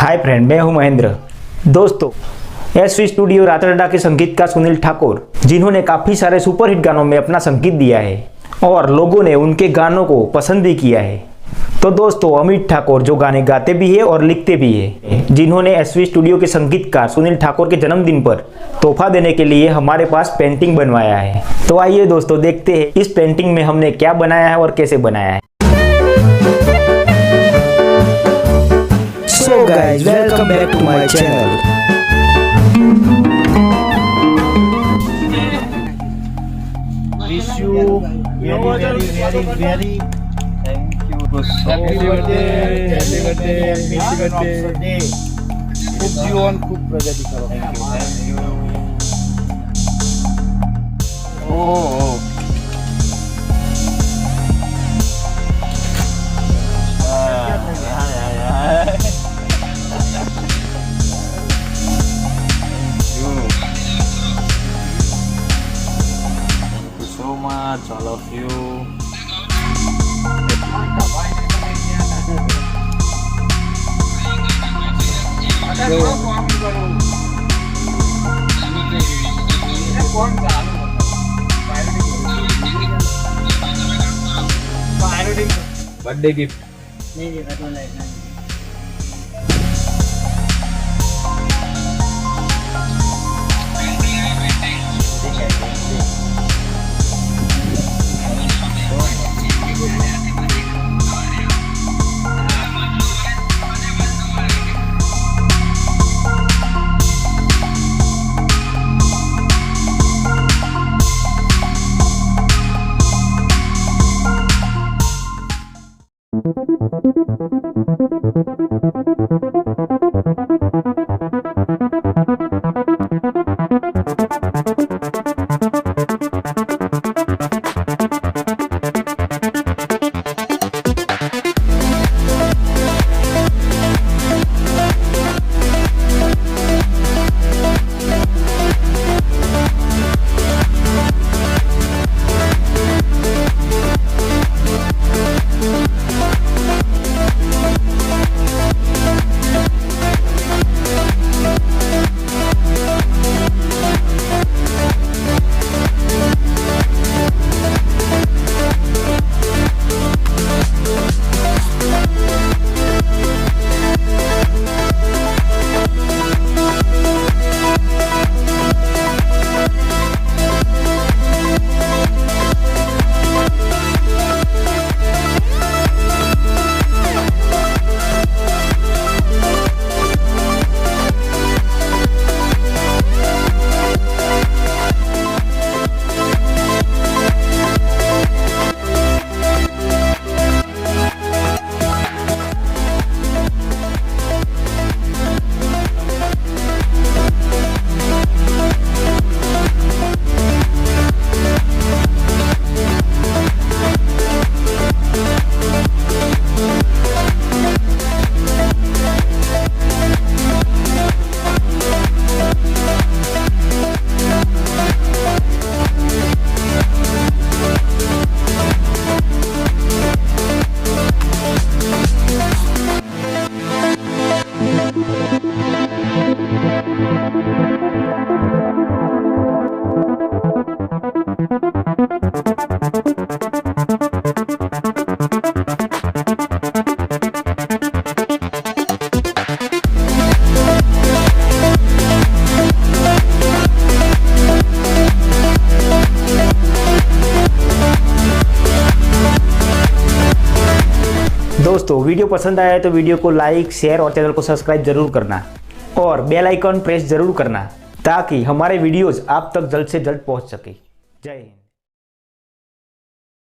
Hi friend, मैं हूं महेंद्र। दोस्तों, एसवी स्टूडियो रांचरडा के संगीतकार सुनील ठाकुर, जिन्होंने काफ़ी सारे सुपरहिट गानों में अपना संगीत दिया है और लोगों ने उनके गानों को पसंद भी किया है। तो दोस्तों, अमित ठाकुर जो गाने गाते भी है और लिखते भी है, जिन्होंने एसवी स्टूडियो के संगीतकार सुनील ठाकुर के जन्मदिन पर तोहफा देने के लिए हमारे पास पेंटिंग बनवाया है। तो आइए दोस्तों, देखते हैं इस पेंटिंग में हमने क्या बनाया है और कैसे बनाया है। So guys, welcome back to my channel. Wish you very thank you so happy birthday. खूब जीवन खूब प्रगति करो। Thank you. Oh. So much, all of you. Birthday gift. दोस्तों, वीडियो पसंद आया है तो वीडियो को लाइक, शेयर और चैनल को सब्सक्राइब जरूर करना और बेल आइकन प्रेस जरूर करना, ताकि हमारे वीडियोस आप तक जल्द से जल्द पहुंच सके। जय हिंद।